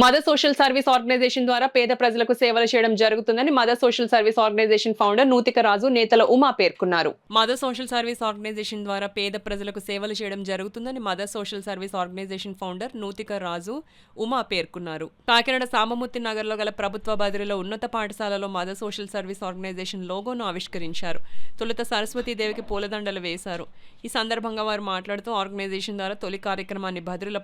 Mother social service organisation ద్వారా పేద ప్రజలకు సేవలు చేయడం జరుగుతుందని mother social service organization founder Nuthika Raju Netala Uma పేర్కొన్నారు. మదర్ సోషల్ సర్వీస్ ఆర్గనైజేషన్ ద్వారా పేద ప్రజలకు సేవలు చేయడం జరుగుతుందని mother social service organization founder Nuthika Raju Uma పేర్కొన్నారు. కాకినాడ సాంబమూర్తి నగర్లో గల ప్రభుత్వ బదిలీలో ఉన్నత పాఠశాలలో మదర్ సోషల్ సర్వీస్ ఆర్గనైజేషన్ లోగోను ఆవిష్కరించారు. తొలుత సరస్వతీదేవికి పూలదండలు వేశారు. ఈ సందర్భంగా వారు మాట్లాడుతూ ఆర్గనైజేషన్ ద్వారా తొలి కార్యక్రమాన్ని బదిలీల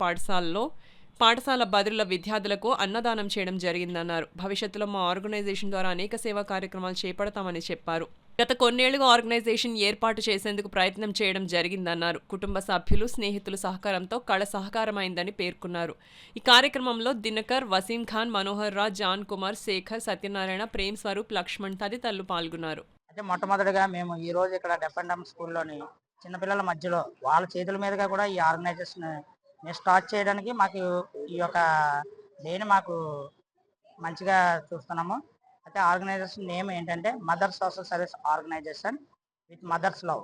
పాఠశాల బదిలీల విద్యార్థులకు అన్నదానం చేయడం జరిగిందన్నారు. భవిష్యత్తులో మా ఆర్గనైజేషన్ ద్వారా అనేక సేవా కార్యక్రమాలు చేపడతామని చెప్పారు. గత కొన్నేళ్లుగా ఆర్గనైజేషన్ ఏర్పాటు చేసేందుకు ప్రయత్నం చేయడం జరిగిందన్నారు. కుటుంబ సభ్యులు, స్నేహితుల సహకారంతో కళ సహకారమైందని పేర్కొన్నారు. ఈ కార్యక్రమంలో దినకర్, వసీం ఖాన్, మనోహర్ రాజ్, జాన్ కుమార్, శేఖర్, సత్యనారాయణ, ప్రేమ్ స్వరూప్, లక్ష్మణ్ తదితరులు పాల్గొన్నారు. అయితే మొట్టమొదటిగా మేము ఈ రోజు ఇక్కడ డెఫెండమ్ స్కూల్లోని చిన్నపిల్లల మధ్యలో వాళ్ళ చేతుల మీదుగా కూడా ఈ ఆర్గనైజేషన్ స్టార్ట్ చేయడానికి మాకు ఈ యొక్క డేని మాకు మంచిగా చూస్తున్నాము. అయితే ఆర్గనైజేషన్ నేమ్ ఏంటంటే mother social service organisation with mother's love.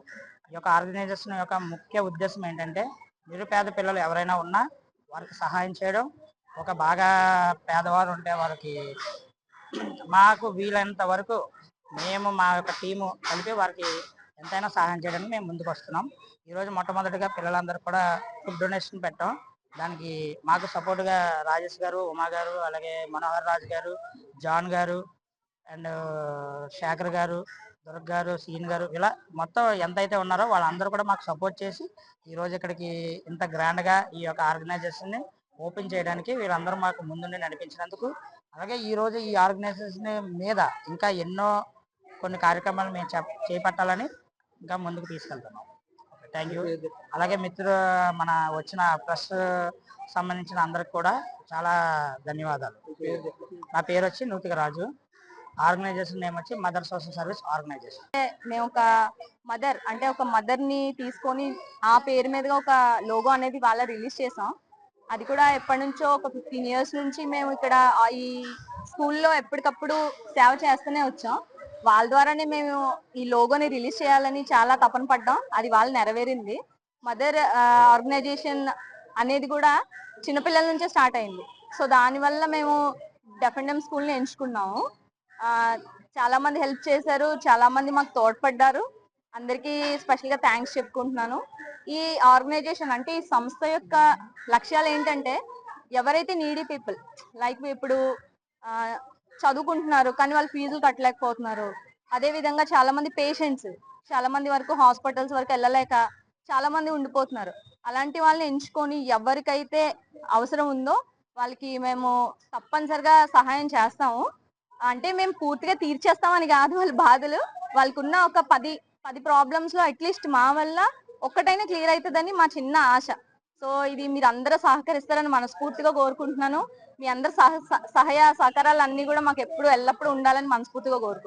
ఈ యొక్క ఆర్గనైజేషన్ యొక్క ముఖ్య ఉద్దేశం ఏంటంటే నిరుపేద పిల్లలు ఎవరైనా ఉన్నా వారికి సహాయం చేయడం, ఒక బాగా పేదవారు ఉంటే వారికి మాకు వీలైనంత వరకు మేము మా యొక్క టీము కలిపి వారికి ఎంతైనా సహాయం చేయడానికి మేము ముందుకు వస్తున్నాం. ఈరోజు మొట్టమొదటిగా పిల్లలందరూ కూడా ఫుడ్ డొనేషన్ పెట్టాం. దానికి మాకు సపోర్ట్గా రాజేష్ గారు, ఉమా గారు, అలాగే మనోహర్ రాజు గారు, జాన్ గారు అండ్ శేఖర్ గారు, దుర్గ్ గారు, సీన్ గారు, ఇలా మొత్తం ఎంతైతే ఉన్నారో వాళ్ళందరూ కూడా మాకు సపోర్ట్ చేసి ఈరోజు ఇక్కడికి ఇంత గ్రాండ్గా ఈ యొక్క ఆర్గనైజేషన్ని ఓపెన్ చేయడానికి వీళ్ళందరూ మాకు ముందుండి నడిపించినందుకు, అలాగే ఈరోజు ఈ ఆర్గనైజేషన్ మీద ఇంకా ఎన్నో కొన్ని కార్యక్రమాలు మేము చేపట్టాలని ఇంకా ముందుకు తీసుకెళ్తున్నాం. Thank you. అలాగే మన వచ్చిన ప్రెస్ సంబంధించిన అందరికి కూడా చాలా ధన్యవాదాలు. నా పేరు వచ్చి నూతిక రాజు. ఆర్గనైజేషన్ నేమ్ వచ్చి మదర్ సోషల్ సర్వీస్ ఆర్గనైజేషన్. మేము ఒక మదర్ అంటే ఒక మదర్ ని తీసుకొని ఆ పేరు మీదుగా ఒక లోగో అనేది వాళ్ళ రిలీజ్ చేసాం. అది కూడా ఎప్పటి నుంచో ఒక 15 years నుంచి మేము ఇక్కడ ఈ స్కూల్లో ఎప్పటికప్పుడు సేవ చేస్తూనే వచ్చాం. వాళ్ళ ద్వారానే మేము ఈ లోగోని రిలీజ్ చేయాలని చాలా తపన పడ్డాం. అది వాళ్ళు నెరవేరింది. మదర్ ఆర్గనైజేషన్ అనేది కూడా చిన్నపిల్లల నుంచే స్టార్ట్ అయింది. సో దానివల్ల మేము డెఫెండమ్ స్కూల్ని ఎంచుకున్నాము. చాలా మంది హెల్ప్ చేశారు, చాలా మంది మాకు తోడ్పడ్డారు. అందరికీ స్పెషల్గా థ్యాంక్స్ చెప్పుకుంటున్నాను. ఈ ఆర్గనైజేషన్ అంటే ఈ సంస్థ యొక్క లక్ష్యాలు ఏంటంటే ఎవరైతే నీడీ పీపుల్ లైక్ ఇప్పుడు చదువుకుంటున్నారు కానీ వాళ్ళు ఫీజులు కట్టలేకపోతున్నారు, అదే విధంగా చాలా మంది పేషెంట్స్ చాలా మంది వరకు హాస్పిటల్స్ వరకు వెళ్ళలేక చాలా మంది ఉండిపోతున్నారు. అలాంటి వాళ్ళని ఎంచుకొని ఎవరికైతే అవసరం ఉందో వాళ్ళకి మేము తప్పనిసరిగా సహాయం చేస్తాము. అంటే మేము పూర్తిగా తీర్చేస్తామని కాదు వాళ్ళ బాధలు. వాళ్ళకున్న ఒక 10 ప్రాబ్లమ్స్ లో అట్లీస్ట్ మా వల్ల ఒక్కటైనా క్లియర్ అవుతుందని మా చిన్న ఆశ. సో ఇది మీరు అందరూ సహకరిస్తారని మనస్ఫూర్తిగా కోరుకుంటున్నాను. మీ అందరు సహాయ సహకారాలు అన్ని కూడా మాకు ఎప్పుడు ఎల్లప్పుడూ ఉండాలని మనస్ఫూర్తిగా కోరుకుంటున్నాను.